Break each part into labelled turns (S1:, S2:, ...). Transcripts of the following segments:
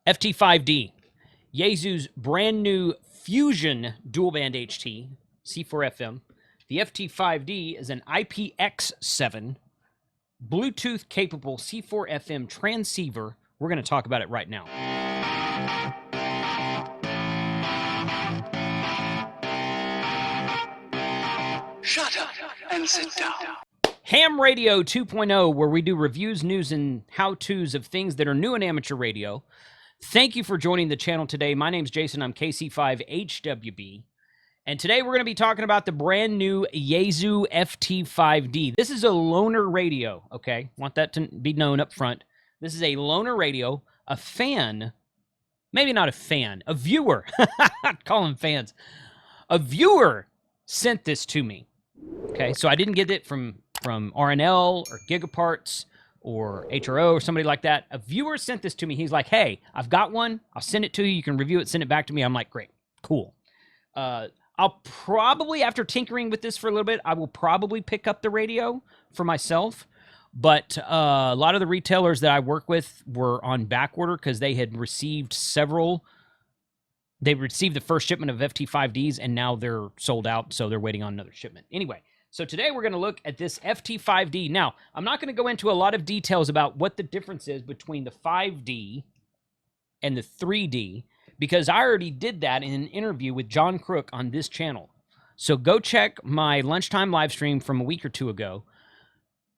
S1: FT5D, Yaesu's brand new Fusion dual band HT, C4FM. The FT5D is an IPX7 Bluetooth capable C4FM transceiver. We're going to talk about it right now.
S2: Shut up and sit down.
S1: Ham Radio 2.0, where we do reviews, news, and how-tos of things that are new in amateur radio. Thank you for joining the channel today. My name's Jason. I'm KC5HWB. And today we're going to be talking about the brand new Yaesu FT5D. This is a loaner radio, okay? Want that to be known up front. This is a loaner radio. A fan, maybe not a fan, a viewer. Call them fans. A viewer sent this to me, okay? So I didn't get it from RNL or Gigaparts or HRO or somebody like that. A viewer sent this to me. He's like, hey, I've got one. I'll send it to you. You can review it, send it back to me. I'm like, great, cool. I'll probably, after tinkering with this for a little bit, I will probably pick up the radio for myself. But a lot of the retailers that I work with were on back order because they had received several. They received the first shipment of FT5Ds, and now they're sold out, so they're waiting on another shipment. Anyway, so today we're going to look at this FT5D. Now, I'm not going to go into a lot of details about what the difference is between the 5D and the 3D, because I already did that in an interview with John Crook on this channel. So go check my lunchtime live stream from a week or two ago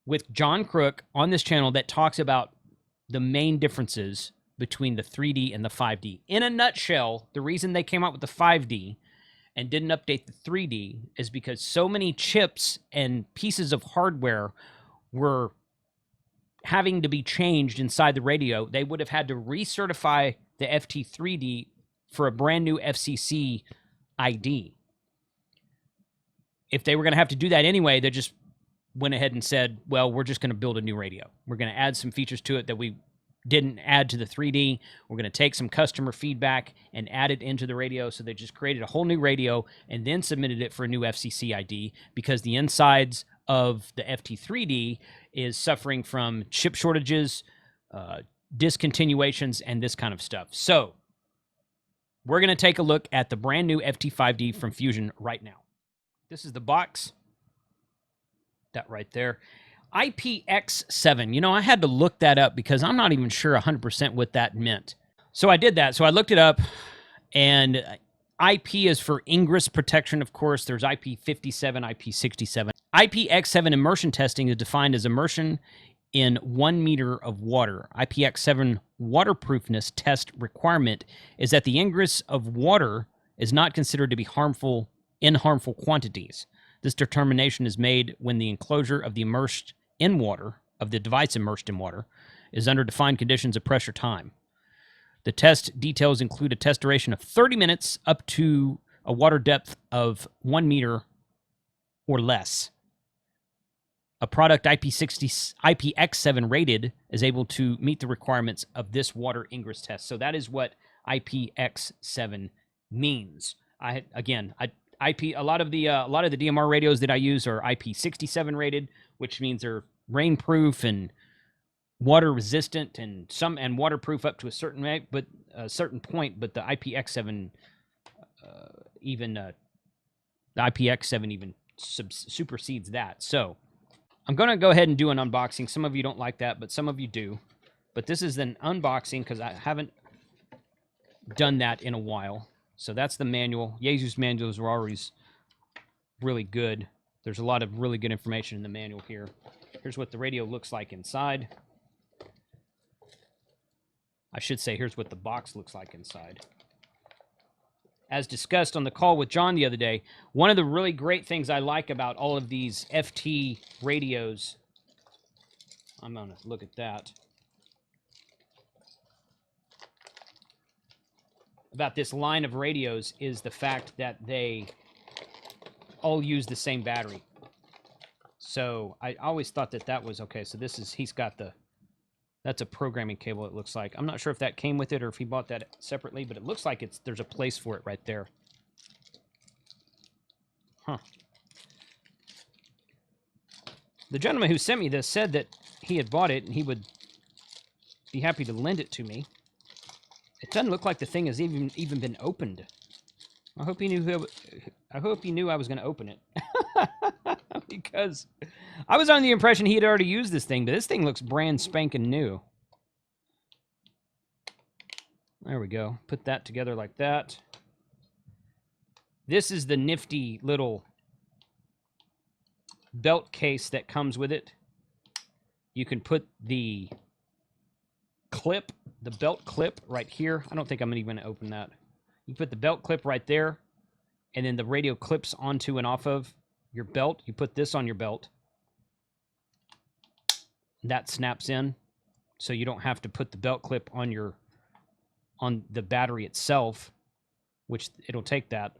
S1: with John Crook on this channel that talks about the main differences between the 3D and the 5D. In a nutshell, the reason they came out with the 5D and didn't update the 3D is because so many chips and pieces of hardware were having to be changed inside the radio. They would have had to recertify the FT3D for a brand new FCC ID. If they were going to have to do that anyway, they just went ahead and said, well, we're just going to build a new radio. We're going to add some features to it that we didn't add to the 3D. We're going to take some customer feedback and add it into the radio. So they just created a whole new radio and then submitted it for a new FCC ID because the insides of the FT3D is suffering from chip shortages, discontinuations, and this kind of stuff. So we're going to take a look at the brand new FT5D from Fusion right now. This is the box. That right there. IPX7. You know, I had to look that up because I'm not even sure 100% what that meant. So I did that. So I looked it up, and IP is for ingress protection, of course. There's IP57, IP67. IPX7 immersion testing is defined as immersion in 1 meter of water. IPX7 waterproofness test requirement is that the ingress of water is not considered to be harmful in harmful quantities. This determination is made when the enclosure of the immersed in water, of the device immersed in water, is under defined conditions of pressure time. The test details include a test duration of 30 minutes up to a water depth of 1 meter or less. A product IPX7 rated is able to meet the requirements of this water ingress test. So that is what IPX7 means. A lot of the DMR radios that I use are IP67 rated, which means they're rainproof and water resistant and waterproof up to a certain point. But the IPX7 even supersedes that. So I'm going to go ahead and do an unboxing. Some of you don't like that, but some of you do. But this is an unboxing because I haven't done that in a while. So that's the manual. Yaesu's manuals are always really good. There's a lot of really good information in the manual here. Here's what the radio looks like inside. I should say, here's what the box looks like inside. As discussed on the call with John the other day, one of the really great things I like about all of these FT radios, I'm going to look at that, about this line of radios is the fact that they all use the same battery. So I always thought that was okay. So this is, he's got that's a programming cable, it looks like. I'm not sure if that came with it or if he bought that separately, but it looks like there's a place for it right there. Huh. The gentleman who sent me this said that he had bought it and he would be happy to lend it to me. It doesn't look like the thing has even been opened. I hope he knew. I hope he knew I was going to open it, because I was under the impression he had already used this thing, but this thing looks brand spanking new. There we go. Put that together like that. This is the nifty little belt case that comes with it. You can put the clip, the belt clip right here. I don't think I'm even going to open that. You put the belt clip right there, and then the radio clips onto and off of your belt. You put this on your belt. That snaps in, so you don't have to put the belt clip on the battery itself, which it'll take that.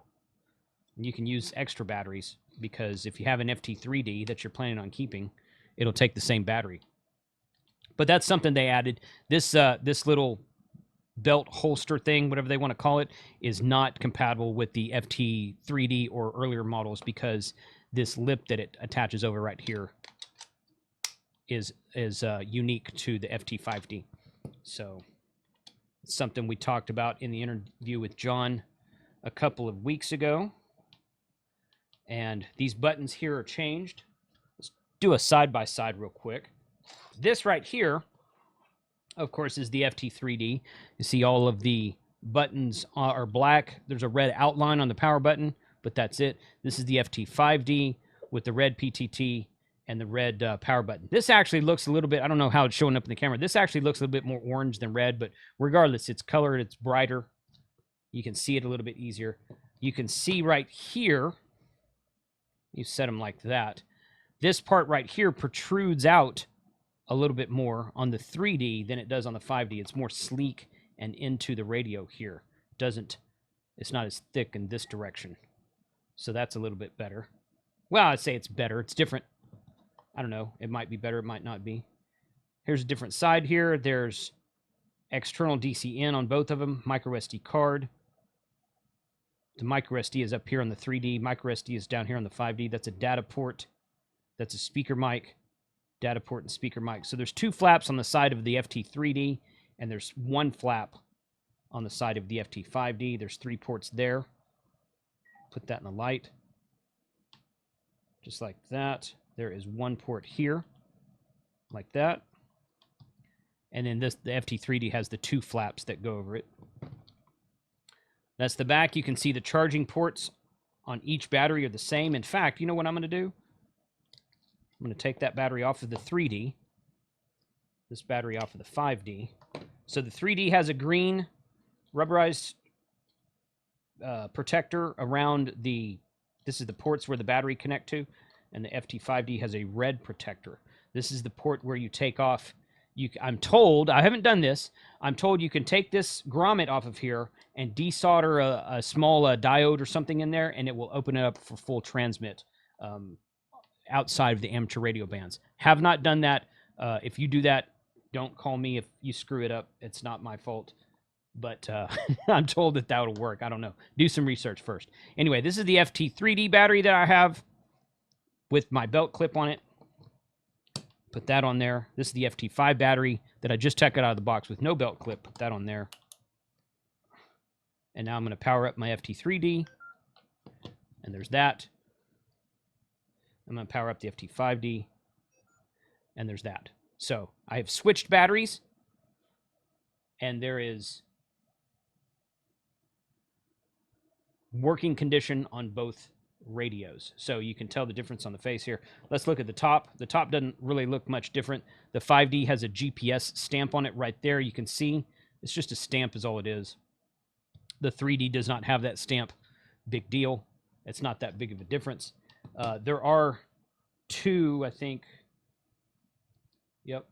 S1: You can use extra batteries, because if you have an FT3D that you're planning on keeping, it'll take the same battery. But that's something they added. This little belt holster thing, whatever they want to call it, is not compatible with the FT3D or earlier models, because this lip that it attaches over right here is unique to the FT5D. So it's something we talked about in the interview with John a couple of weeks ago. And these buttons here are changed. Let's do a side-by-side real quick. This right here, of course, is the FT3D. You see all of the buttons are black. There's a red outline on the power button, but that's it. This is the FT5D with the red PTT and the red power button. This actually looks a little bit, I don't know how it's showing up in the camera. This actually looks a little bit more orange than red, but regardless, it's colored, it's brighter. You can see it a little bit easier. You can see right here, you set them like that. This part right here protrudes out a little bit more on the 3D than it does on the 5D. It's more sleek and into the radio here. It's not as thick in this direction. So that's a little bit better. Well, I'd say it's better. It's different. I don't know. It might be better. It might not be. Here's a different side here. There's external DC in on both of them. Micro SD card. The micro SD is up here on the 3D. Micro SD is down here on the 5D. That's a data port. That's a speaker mic. Data port and speaker mic. So there's two flaps on the side of the FT3D, and there's one flap on the side of the FT5D. There's 3 ports there. Put that in the light. Just like that. There is 1 port here, like that. And then the FT3D has the 2 flaps that go over it. That's the back. You can see the charging ports on each battery are the same. In fact, you know what I'm going to do? I'm going to take that battery off of the 3D, this battery off of the 5D. So the 3D has a green rubberized protector around this is the ports where the battery connect to, and the FT5D has a red protector. This is the port where you take off. I'm told, I haven't done this, I'm told you can take this grommet off of here and desolder a small diode or something in there, and it will open it up for full transmit outside of the amateur radio bands. Have not done that. If you do that, don't call me if you screw it up. It's not my fault. But I'm told that that'll work. I don't know. Do some research first. Anyway, this is the FT3D battery that I have with my belt clip on it. Put that on there. This is the FT5 battery that I just took it out of the box with no belt clip. Put that on there. And now I'm going to power up my FT3D. And there's that. I'm going to power up the FT5D. And there's that. So I have switched batteries. And there is working condition on both radios. So you can tell the difference on the face here. Let's look at the top. The top doesn't really look much different. The 5D has a GPS stamp on it right there. You can see it's just a stamp is all it is. The 3D does not have that stamp. Big deal. It's not that big of a difference. There are 2, I think. Yep.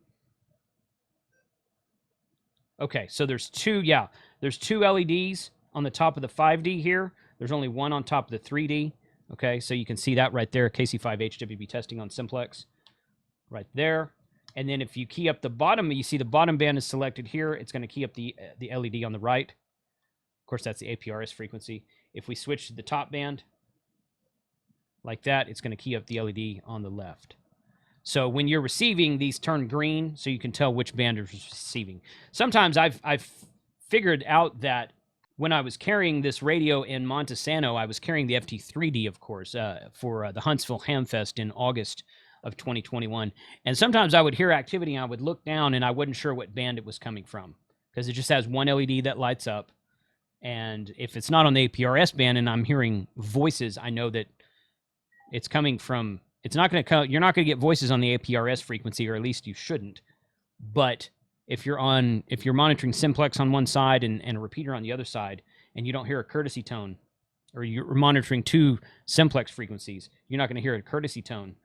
S1: Okay, so there's 2, yeah. There's 2 LEDs on the top of the 5D here. There's only 1 on top of the 3D. Okay, so you can see that right there. KC5HWB testing on Simplex. Right there. And then if you key up the bottom, you see the bottom band is selected here. It's going to key up the LED on the right. Of course, that's the APRS frequency. If we switch to the top band, like that, it's going to key up the LED on the left. So when you're receiving, these turn green, so you can tell which band is receiving. Sometimes I've figured out that when I was carrying this radio in Montesano, I was carrying the FT3D, of course, for the Huntsville Hamfest in August of 2021. And sometimes I would hear activity and I would look down and I wasn't sure what band it was coming from because it just has one LED that lights up. And if it's not on the APRS band and I'm hearing voices, I know that it's coming from, it's not going to come, you're not going to get voices on the APRS frequency, or at least you shouldn't. But if you're monitoring simplex on one side and a repeater on the other side, and you don't hear a courtesy tone, or you're monitoring two simplex frequencies, you're not going to hear a courtesy tone.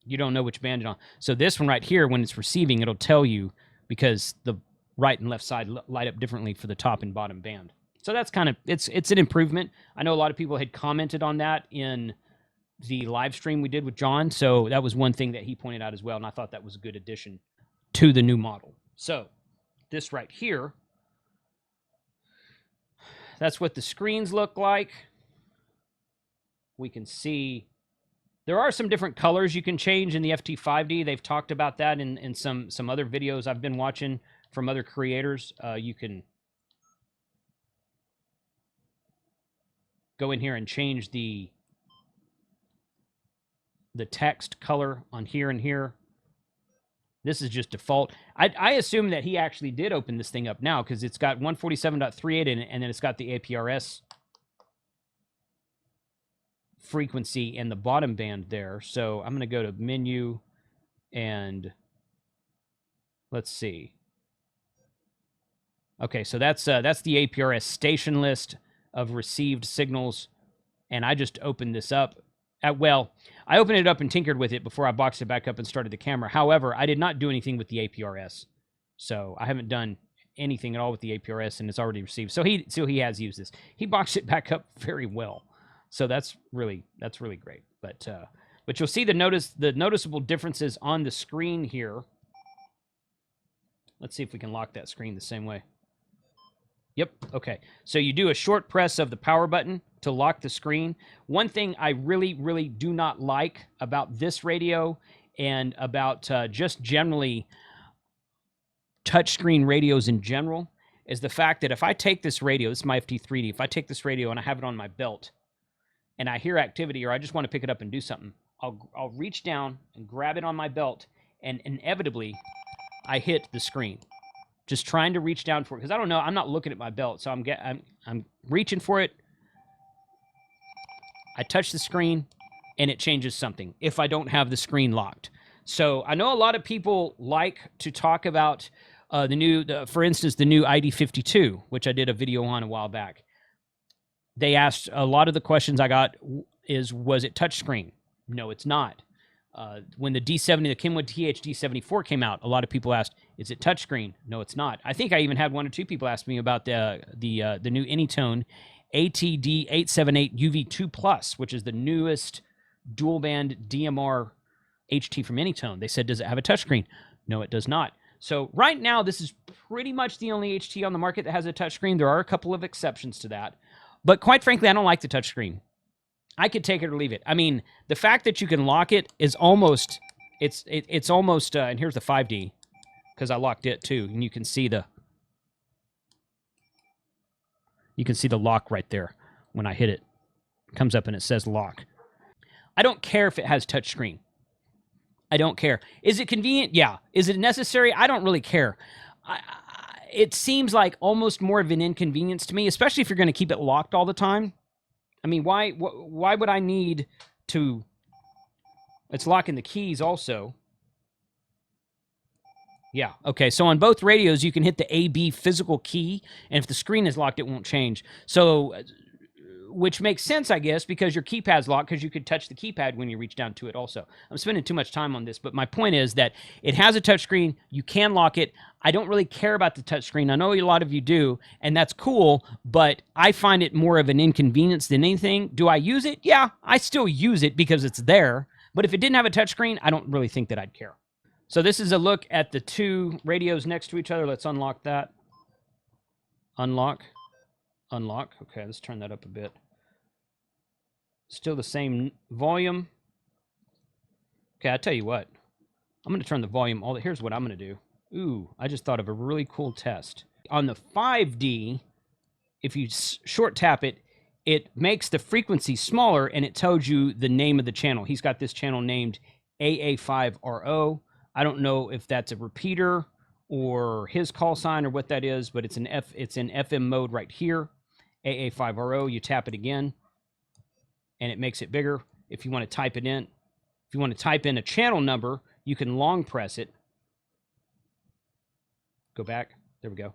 S1: You don't know which band it's on. So this one right here, when it's receiving, it'll tell you because the right and left side light up differently for the top and bottom band. So that's kind of, it's an improvement. I know a lot of people had commented on that in the live stream we did with John. So that was one thing that he pointed out as well. And I thought that was a good addition to the new model. So this right here, that's what the screens look like. We can see there are some different colors you can change in the FT5D. They've talked about that in some other videos I've been watching from other creators. You can go in here and change the text color on here and here. This is just default. I assume that he actually did open this thing up now because it's got 147.38 in it, and then it's got the APRS frequency in the bottom band there. So I'm going to go to menu and let's see. Okay, so that's the APRS station list of received signals, and I just opened this up. Well, I opened it up and tinkered with it before I boxed it back up and started the camera. However, I did not do anything with the APRS, so I haven't done anything at all with the APRS, and it's already received. So he has used this. He boxed it back up very well. So that's really great. But you'll see the noticeable differences on the screen here. Let's see if we can lock that screen the same way. Yep. Okay. So you do a short press of the power button to lock the screen. One thing I really do not like about this radio and about just generally touchscreen radios in general is the fact that if I take this radio, this is my FT3D, if I take this radio and I have it on my belt, and I hear activity or I just want to pick it up and do something, I'll reach down and grab it on my belt, and inevitably I hit the screen. Just trying to reach down for it because I don't know, I'm not looking at my belt, so I'm reaching for it. I touch the screen and it changes something if I don't have the screen locked. So I know a lot of people like to talk about for instance, the new ID52, which I did a video on a while back. They asked, a lot of the questions I got was it touchscreen? No, it's not. When the D70, the Kenwood THD74 came out, a lot of people asked, is it touchscreen? No, it's not. I think I even had one or two people ask me about the new Anytone ATD878 UV2 Plus, which is the newest dual band DMR HT from Anytone. They said, does it have a touchscreen? No, it does not. So right now, this is pretty much the only HT on the market that has a touchscreen. There are a couple of exceptions to that. But quite frankly, I don't like the touchscreen. I could take it or leave it. I mean, the fact that you can lock it is almost, it's almost, and here's the 5D, because I locked it too, and you can see the lock right there. When I hit it, it comes up and it says lock. I don't care if it has touchscreen. I don't care. Is it convenient? Yeah. Is it necessary? I don't really care. It seems like almost more of an inconvenience to me, especially if you're going to keep it locked all the time. I mean, why would I need to... It's locking the keys also. Yeah, okay. So on both radios, you can hit the AB physical key, and if the screen is locked, it won't change. So, which makes sense, I guess, because your keypad's locked, because you could touch the keypad when you reach down to it also. I'm spending too much time on this, but my point is that it has a touchscreen. You can lock it. I don't really care about the touchscreen. I know a lot of you do, and that's cool, but I find it more of an inconvenience than anything. Do I use it? Yeah, I still use it because it's there, but if it didn't have a touchscreen, I don't really think that I'd care. So this is a look at the two radios next to each other. Let's unlock that. Unlock. Unlock. Okay, let's turn that up a bit. Still the same volume. Okay, I'll tell you what. I'm going to turn the volume all. Here's what I'm going to do. Ooh, I just thought of a really cool test. on the 5D, if you short tap it, it makes the frequency smaller and it tells you the name of the channel. He's got this channel named AA5RO. I don't know if that's a repeater or his call sign or what that is, but it's in FM mode right here. AA5RO, you tap it again and it makes it bigger. If you want to type it in, if you want to type in a channel number, you can long press it. Go back. There we go.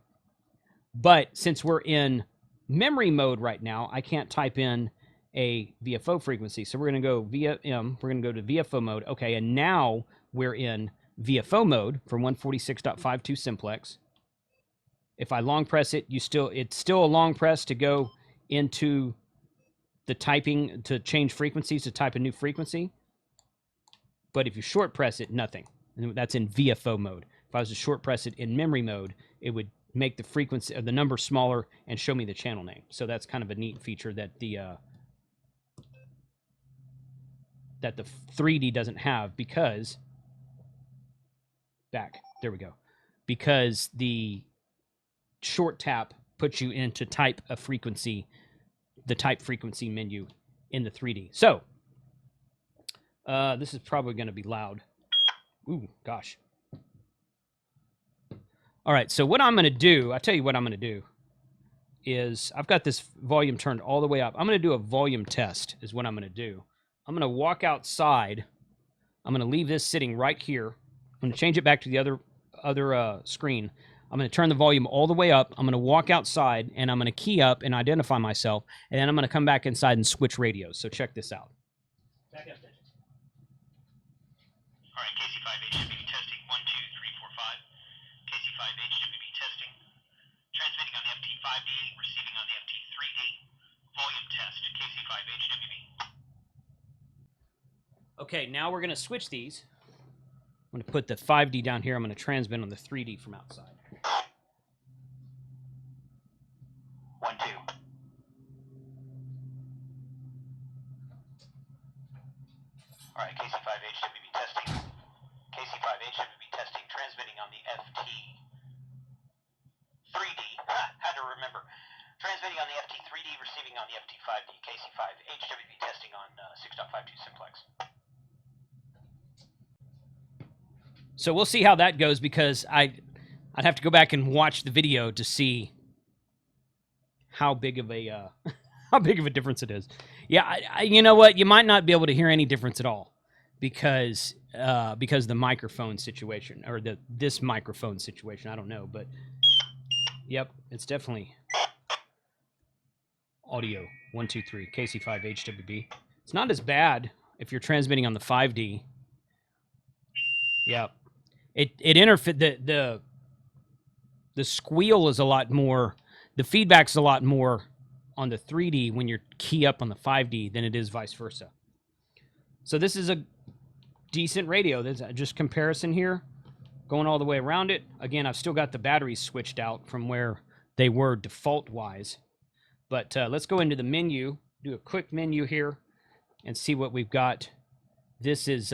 S1: But since we're in memory mode right now, I can't type in a VFO frequency. So we're going to go VM. We're going to go to Vfo mode. Okay, and now we're in Vfo mode for 146.52 simplex. If I long press it, it's still a long press to go into the typing to change frequencies, to type a new frequency. But if you short press it, nothing. And that's in Vfo mode. If I was to short press it in memory mode, it would make the frequency of the number smaller and show me the channel name. So that's kind of a neat feature that the 3D doesn't have, because there we go. Because the short tap puts you into type a frequency, the type frequency menu in the 3D. So this is probably going to be loud. Ooh, gosh. All right, so what I'm going to do, I'll tell you what I'm going to do, is I've got this volume turned all the way up. I'm going to do a volume test is what I'm going to do. I'm going to walk outside. I'm going to leave this sitting right here. I'm going to change it back to the other screen. I'm going to turn the volume all the way up. I'm going to walk outside, and I'm going to key up and identify myself, and then I'm going to come back inside and switch radios. So check this out. Back up, Digits.
S3: All right, KC5 HWB testing 1, 2, 3, 4, 5. KC5 HWB testing. Transmitting on the FT5D, receiving on the FT3D. Volume test, KC5 HWB.
S1: Okay, now we're going to switch these. I'm going to put the 5D down here. I'm going to transmit on the 3D from outside.
S3: 1, 2. All right, KC5 HWB testing. KC5 HWB testing, transmitting on the FT3D. Had to remember. Transmitting on the FT3D, receiving on the FT5D. KC5 HWB testing on 6.52 simplex.
S1: So we'll see how that goes, because I'd have to go back and watch the video to see how big of a difference it is. Yeah, you know what? You might not be able to hear any difference at all, because the microphone situation, or this microphone situation. I don't know, but yep, it's definitely audio 1, 2, 3 KC5 HWB. It's not as bad if you're transmitting on the 5D. Yep. The squeal is a lot more, the feedback's a lot more on the 3D when you're key up on the 5D than it is vice versa. So this is a decent radio. There's just comparison here, going all the way around it. Again, I've still got the batteries switched out from where they were default-wise. But let's go into the menu, do a quick menu here, and see what we've got. This is...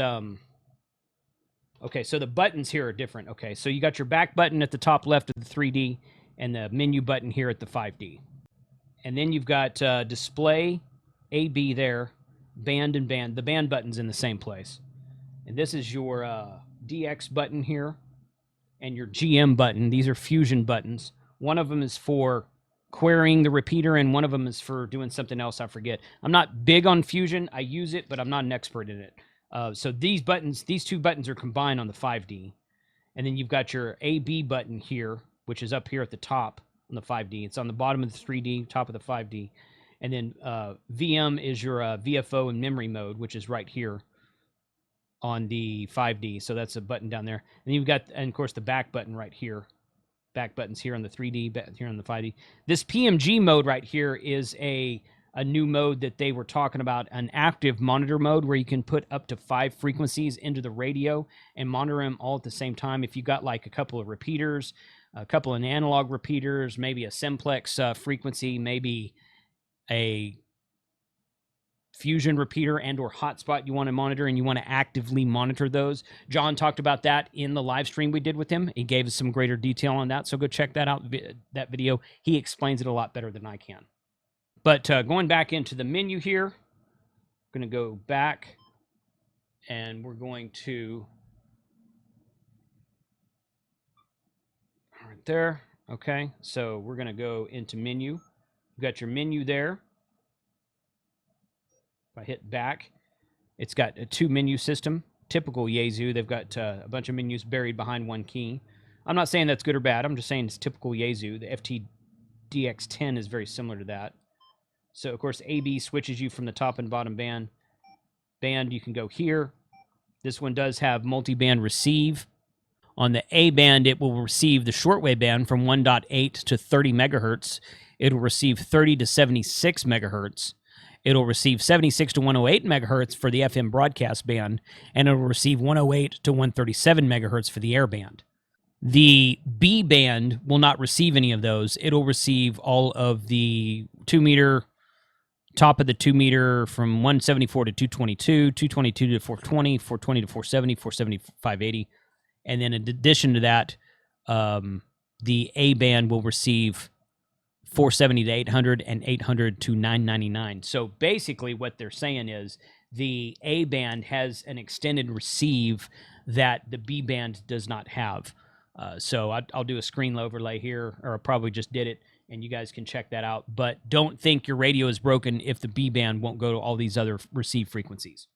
S1: Okay, so the buttons here are different. Okay, so you got your back button at the top left of the 3D and the menu button here at the 5D. And then you've got display, AB there, band and band. The band button's in the same place. And this is your DX button here and your GM button. These are fusion buttons. One of them is for querying the repeater, and one of them is for doing something else. I forget. I'm not big on fusion. I use it, but I'm not an expert in it. So these two buttons are combined on the 5D. And then you've got your AB button here, which is up here at the top on the 5D. It's on the bottom of the 3D, top of the 5D. And then VM is your VFO and memory mode, which is right here on the 5D. So that's a button down there. And you've got, and of course, the back button right here. Back buttons here on the 3D, back here on the 5D. This Pmg mode right here is a new mode that they were talking about, an active monitor mode, where you can put up to 5 frequencies into the radio and monitor them all at the same time. If you got like a couple of repeaters, a couple of analog repeaters, maybe a simplex frequency, maybe a fusion repeater and or hotspot you want to monitor, and you want to actively monitor those. John talked about that in the live stream we did with him. He gave us some greater detail on that, so go check that out, that video. He explains it a lot better than I can. But going back into the menu here, I'm going to go back, and we're going to right there. Okay, so we're going to go into menu. You've got your menu there. If I hit back, it's got a 2-menu system. Typical Yaesu. They've got a bunch of menus buried behind one key. I'm not saying that's good or bad. I'm just saying it's typical Yaesu. The FTDX10 is very similar to that. So, of course, AB switches you from the top and bottom band. You can go here. This one does have multi-band receive. On the A band, it will receive the shortwave band from 1.8 to 30 megahertz. It'll receive 30 to 76 megahertz. It'll receive 76 to 108 megahertz for the FM broadcast band, and it'll receive 108 to 137 megahertz for the air band. The B band will not receive any of those. It'll receive all of the 2-meter, top of the 2-meter from 174 to 222, 222 to 420, 420 to 470, 470 to 580. And then in addition to that, the A band will receive 470 to 800 and 800 to 999. So basically what they're saying is the A band has an extended receive that the B band does not have. So I'll do a screen overlay here, or I probably just did it, and you guys can check that out. But don't think your radio is broken if the B band won't go to all these other receive frequencies.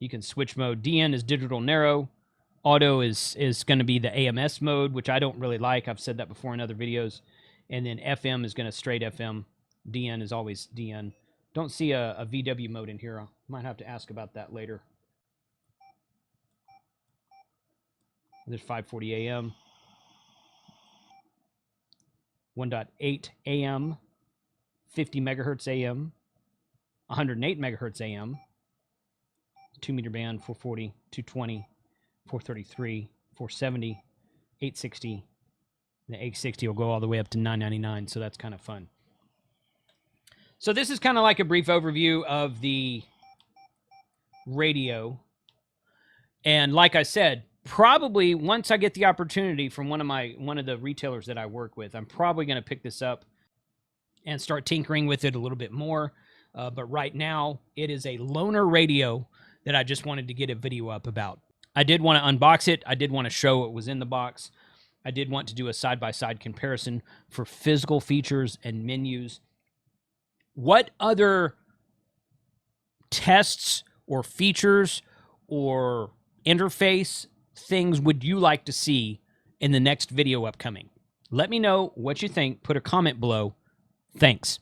S1: You can switch mode. DN is digital narrow. Auto is going to be the AMS mode, which I don't really like. I've said that before in other videos. And then FM is going to straight FM. DN is always DN. Don't see a VW mode in here. I might have to ask about that later. There's 540 AM. 1.8 AM. 50 megahertz AM. 108 megahertz AM. 2-meter band, 440, 220, 433, 470, 860. The 860 will go all the way up to 999, so that's kind of fun. So this is kind of like a brief overview of the radio. And like I said, probably once I get the opportunity from one of the retailers that I work with, I'm probably going to pick this up and start tinkering with it a little bit more. But right now, it is a loaner radio that I just wanted to get a video up about. I did want to unbox it. I did want to show what was in the box. I did want to do a side-by-side comparison for physical features and menus. What other tests or features or interface things would you like to see in the next video upcoming? Let me know what you think. Put a comment below. Thanks.